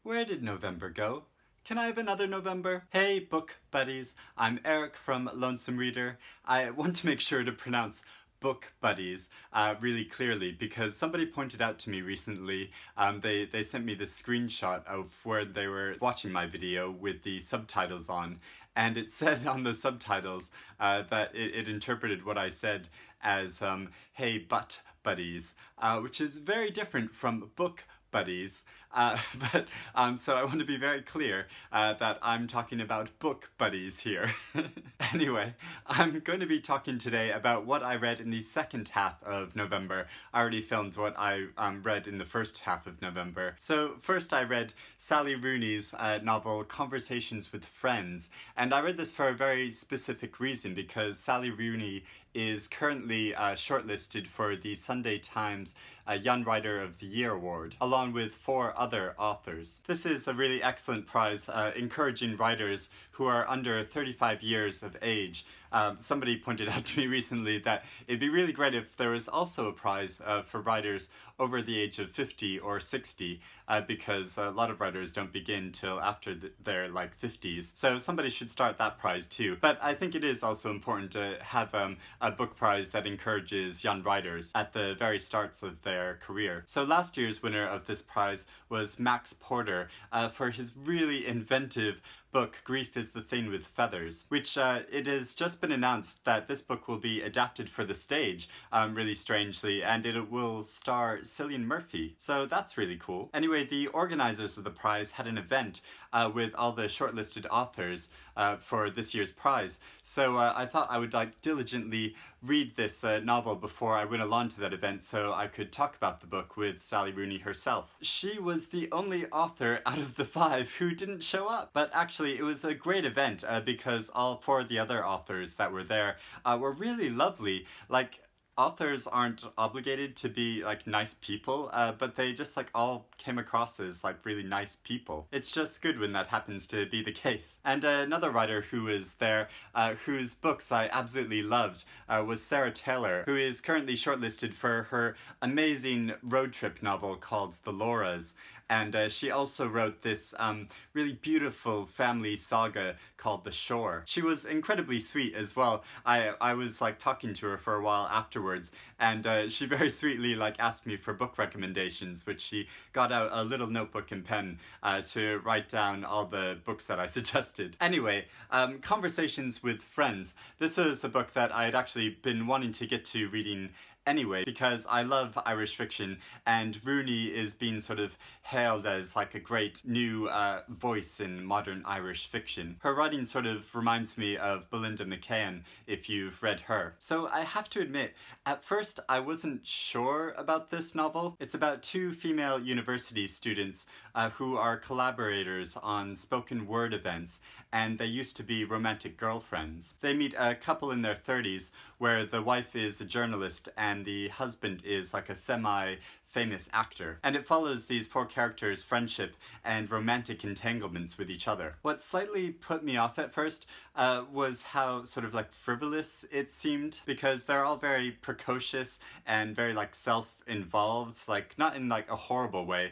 Where did November go? Can I have another November? Hey book buddies, I'm Eric from Lonesome Reader. I want to make sure to pronounce book buddies really clearly because somebody pointed out to me recently, they sent me this screenshot of where they were watching my video with the subtitles on, and it said on the subtitles that it interpreted what I said as hey butt buddies, which is very different from book buddies, so I want to be very clear that I'm talking about book buddies here. Anyway, I'm going to be talking today about what I read in the second half of November. I already filmed what I read in the first half of November. So first I read Sally Rooney's novel Conversations with Friends, and I read this for a very specific reason because Sally Rooney is currently shortlisted for the Sunday Times Young Writer of the Year Award, along with 4 other authors. This is a really excellent prize, encouraging writers who are under 35 years of age. Somebody pointed out to me recently that it'd be really great if there was also a prize for writers over the age of 50 or 60, because a lot of writers don't begin till after their like 50s. So somebody should start that prize too. But I think it is also important to have a book prize that encourages young writers at the very starts of their career. So last year's winner of this prize was Max Porter for his really inventive book Grief is the Thing with Feathers, which it has just been announced that this book will be adapted for the stage, really strangely, and it will star Cillian Murphy, so that's really cool. Anyway, the organizers of the prize had an event with all the shortlisted authors for this year's prize, so I thought I would diligently read this novel before I went along to that event so I could talk about the book with Sally Rooney herself. She was the only author out of the 5 who didn't show up, but actually it was a great event because all 4 of the other authors that were there were really lovely. Like, authors aren't obligated to be like nice people, but they just like all came across as like really nice people. It's just good when that happens to be the case. And another writer who was there, whose books I absolutely loved, was Sarah Taylor, who is currently shortlisted for her amazing road trip novel called The Lauras. And she also wrote this really beautiful family saga called The Shore. She was incredibly sweet as well. I was like talking to her for a while afterwards, and she very sweetly like asked me for book recommendations, which she got out a little notebook and pen to write down all the books that I suggested. Anyway, Conversations with Friends. This was a book that I had actually been wanting to get to reading anyway, because I love Irish fiction, and Rooney is being sort of hailed as like a great new voice in modern Irish fiction. Her writing sort of reminds me of Belinda McCann, if you've read her. So I have to admit, at first I wasn't sure about this novel. It's about 2 female university students who are collaborators on spoken word events, and they used to be romantic girlfriends. They meet a couple in their 30s where the wife is a journalist and the husband is like a semi-famous actor. And it follows these 4 characters' friendship and romantic entanglements with each other. What slightly put me off at first was how sort of like frivolous it seemed, because they're all very precocious and very like self-involved, like not in like a horrible way,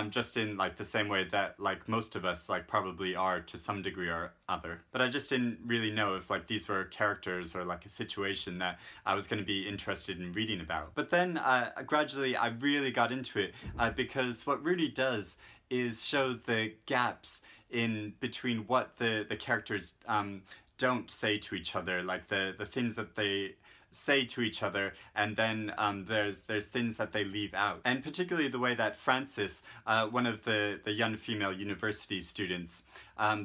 just in like the same way that like most of us like probably are to some degree or other. But I just didn't really know if like these were characters or like a situation that I was going to be interested in reading about. But then gradually I really got into it because what Rooney does is show the gaps in between what the characters don't say to each other, like the things that they say to each other, and then there's things that they leave out. And particularly the way that Frances, one of the young female university students,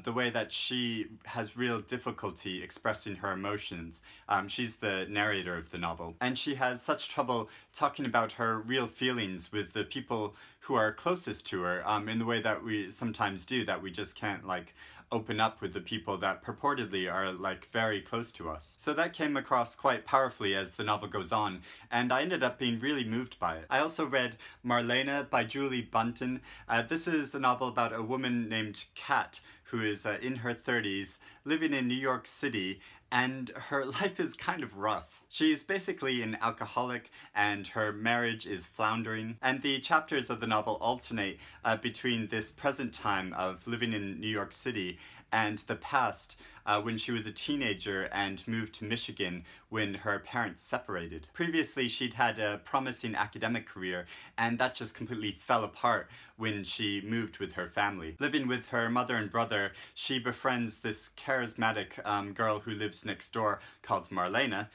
the way that she has real difficulty expressing her emotions. She's the narrator of the novel, and she has such trouble talking about her real feelings with the people who are closest to her, in the way that we sometimes do, that we just can't like open up with the people that purportedly are like very close to us. So that came across quite powerfully as the novel goes on, and I ended up being really moved by it. I also read Marlena by Julie Buntin. This is a novel about a woman named Kat who is in her 30s, living in New York City, and her life is kind of rough. She's basically an alcoholic and her marriage is floundering, and the chapters of the novel alternate between this present time of living in New York City and the past when she was a teenager and moved to Michigan when her parents separated. Previously, she'd had a promising academic career, and that just completely fell apart when she moved with her family. Living with her mother and brother, she befriends this charismatic girl who lives next door called Marlena,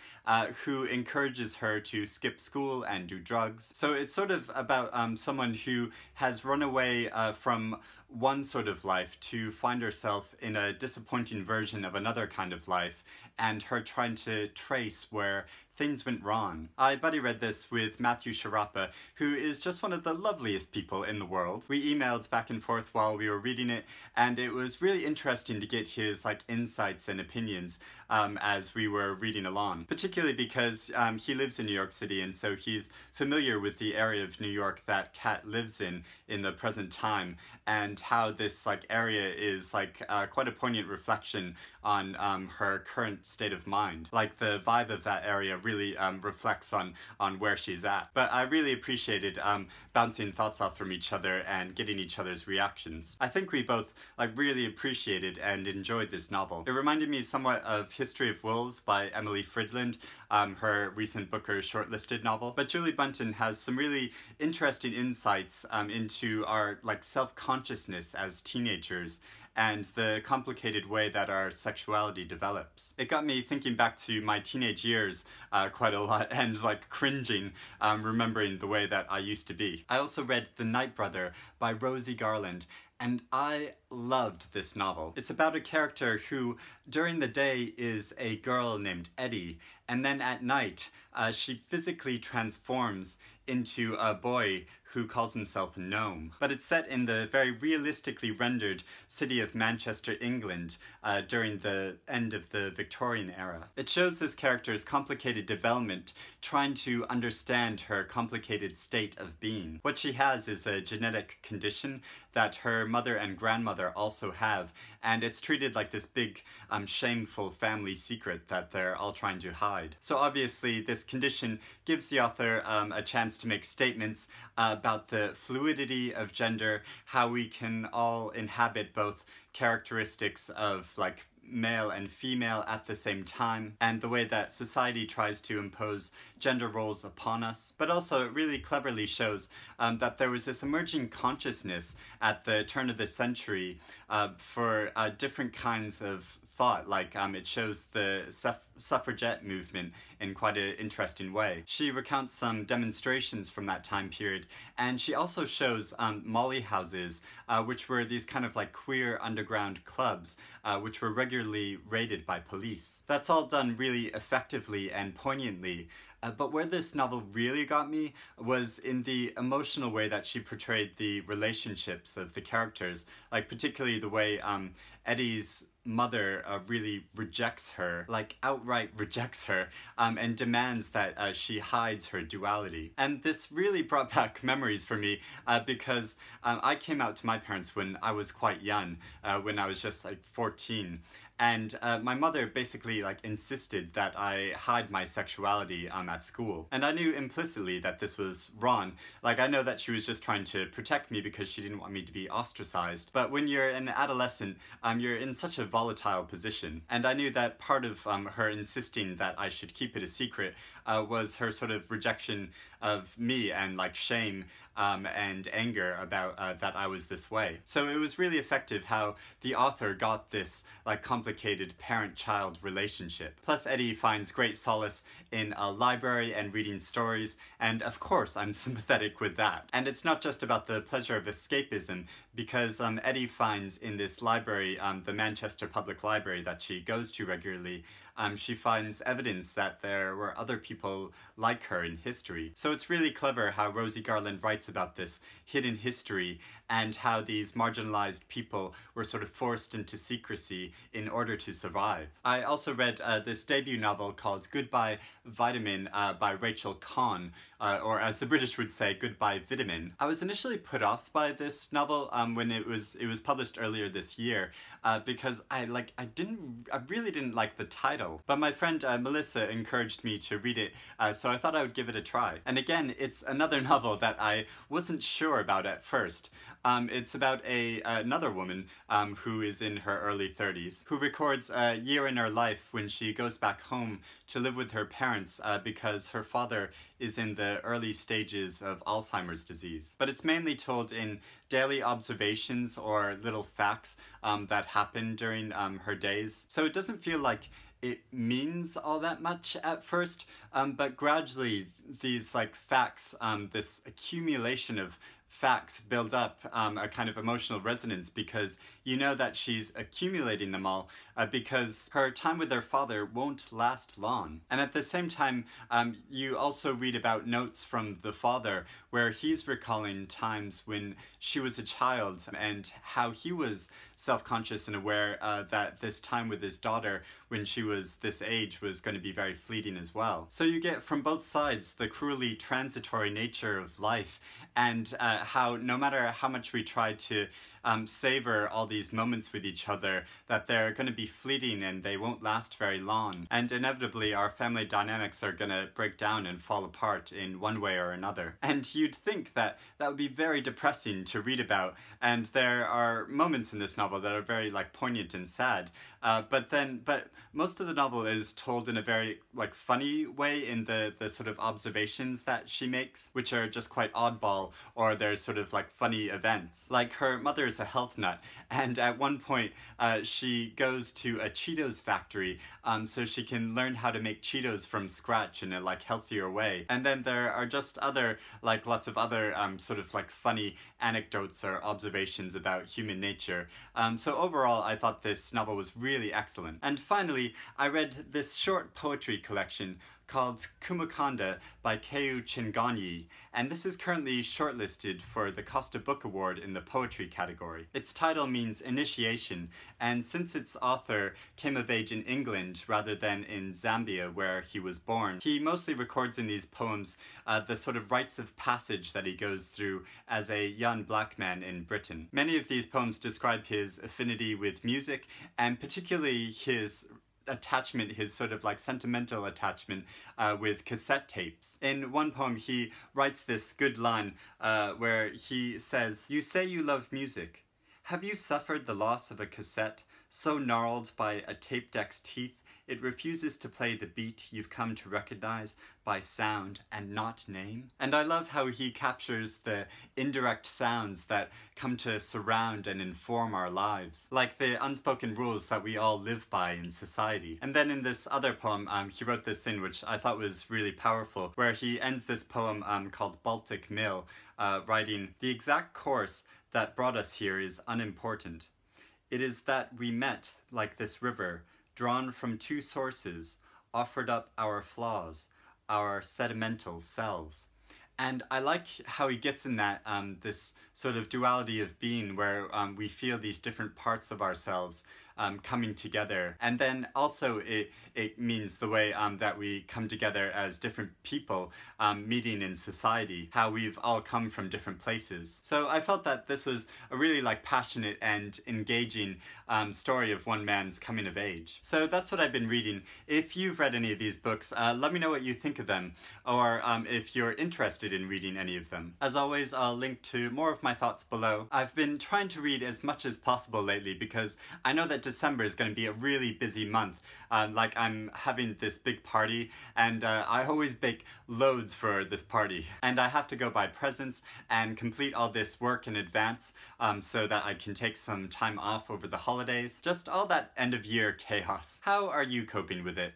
who encourages her to skip school and do drugs. So it's sort of about someone who has run away from one sort of life to find herself in a disappointing version of another kind of life, and her trying to trace where things went wrong. I buddy read this with Matthew Sharapa, who is just one of the loveliest people in the world. We emailed back and forth while we were reading it, and it was really interesting to get his insights and opinions as we were reading along. Particularly because he lives in New York City, and so he's familiar with the area of New York that Kat lives in the present time, and how this area is quite a poignant reflection on her current state of mind. The vibe of that area really reflects on where she's at. But I really appreciated bouncing thoughts off from each other and getting each other's reactions. I think we both really appreciated and enjoyed this novel. It reminded me somewhat of History of Wolves by Emily Fridland, her recent Booker shortlisted novel. But Julie Buntin has some really interesting insights into our self-consciousness as teenagers and the complicated way that our sexuality develops. It got me thinking back to my teenage years quite a lot, and cringing, remembering the way that I used to be. I also read The Night Brother by Rosie Garland, and I loved this novel. It's about a character who, during the day, is a girl named Eddie, and then at night, she physically transforms into a boy who calls himself Gnome. But it's set in the very realistically rendered city of Manchester, England, during the end of the Victorian era. It shows this character's complicated development, trying to understand her complicated state of being. What she has is a genetic condition that her mother and grandmother also have, and it's treated like this big, shameful family secret that they're all trying to hide. So obviously this condition gives the author a chance to make statements about the fluidity of gender, how we can all inhabit both characteristics of male and female at the same time, and the way that society tries to impose gender roles upon us. But also it really cleverly shows that there was this emerging consciousness at the turn of the century for different kinds of thought. It shows the suffragette movement in quite an interesting way. She recounts some demonstrations from that time period, and she also shows molly houses, which were these kind of queer underground clubs, which were regularly raided by police. That's all done really effectively and poignantly. But where this novel really got me was in the emotional way that she portrayed the relationships of the characters, particularly the way Eddie's mother really rejects her, outright rejects her, and demands that she hides her duality. And this really brought back memories for me because I came out to my parents when I was quite young, when I was just 14. And my mother basically insisted that I hide my sexuality at school. And I knew implicitly that this was wrong. I know that she was just trying to protect me because she didn't want me to be ostracized. But when you're an adolescent, you're in such a volatile position. And I knew that part of her insisting that I should keep it a secret was her sort of rejection of me and shame and anger about that I was this way. So it was really effective how the author got this complicated parent-child relationship. Plus Eddie finds great solace in a library and reading stories, and of course I'm sympathetic with that. And it's not just about the pleasure of escapism, because Eddie finds in this library, the Manchester Public Library that she goes to regularly, she finds evidence that there were other people like her in history. So it's really clever how Rosie Garland writes about this hidden history and how these marginalized people were sort of forced into secrecy in order to survive. I also read this debut novel called Goodbye Vitamin by Rachel Khong, or as the British would say, goodbye vitamin. I was initially put off by this novel when it was published earlier this year because I really didn't like the title. But my friend Melissa encouraged me to read it, so I thought I would give it a try. And again, it's another novel that I wasn't sure about at first. It's about another woman who is in her early 30s, who records a year in her life when she goes back home to live with her parents because her father is in the early stages of Alzheimer's disease. But it's mainly told in daily observations or little facts that happen during her days. So it doesn't feel like it means all that much at first, but gradually these facts, this accumulation of facts build up a kind of emotional resonance because you know that she's accumulating them all because her time with her father won't last long. And at the same time, you also read about notes from the father where he's recalling times when she was a child and how he was self-conscious and aware that this time with his daughter when she was this age was going to be very fleeting as well. So you get from both sides the cruelly transitory nature of life and how no matter how much we try to savor all these moments with each other, that they're going to be fleeting and they won't last very long. And inevitably our family dynamics are going to break down and fall apart in one way or another. And you'd think that that would be very depressing to read about, and there are moments in this novel that are very poignant and sad. But most of the novel is told in a very funny way in the sort of observations that she makes, which are just quite oddball, or there's sort of funny events. Like her mother is a health nut, and at one point she goes to a Cheetos factory so she can learn how to make Cheetos from scratch in a healthier way. And then there are just other lots of other sort of funny anecdotes or observations about human nature. So overall I thought this novel was really excellent. And finally, I read this short poetry collection called Kumukanda by Kayo Chingonyi, and this is currently shortlisted for the Costa Book Award in the poetry category. Its title means initiation, and since its author came of age in England rather than in Zambia where he was born, he mostly records in these poems the sort of rites of passage that he goes through as a young black man in Britain. Many of these poems describe his affinity with music, and particularly his attachment, his sort of sentimental attachment with cassette tapes. In one poem he writes this good line where he says, "You say you love music. Have you suffered the loss of a cassette so gnarled by a tape deck's teeth it refuses to play the beat you've come to recognize by sound and not name?" And I love how he captures the indirect sounds that come to surround and inform our lives, like the unspoken rules that we all live by in society. And then in this other poem, he wrote this thing which I thought was really powerful, where he ends this poem called Baltic Mill, writing, "The exact course that brought us here is unimportant. It is that we met like this river, drawn from two sources, offered up our flaws, our sedimental selves." And I like how he gets in that this sort of duality of being where we feel these different parts of ourselves coming together. And then also it means the way that we come together as different people meeting in society, how we've all come from different places. So I felt that this was a really passionate and engaging story of one man's coming of age. So that's what I've been reading. If you've read any of these books, let me know what you think of them, or if you're interested in reading any of them. As always, I'll link to more of my thoughts below. I've been trying to read as much as possible lately because I know that December is going to be a really busy month. I'm having this big party, and I always bake loads for this party. And I have to go buy presents and complete all this work in advance so that I can take some time off over the holidays. Just all that end of year chaos. How are you coping with it?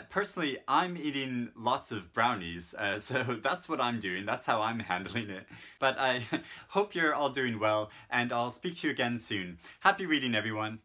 Personally, I'm eating lots of brownies, so that's what I'm doing. That's how I'm handling it. But I hope you're all doing well, and I'll speak to you again soon. Happy reading, everyone!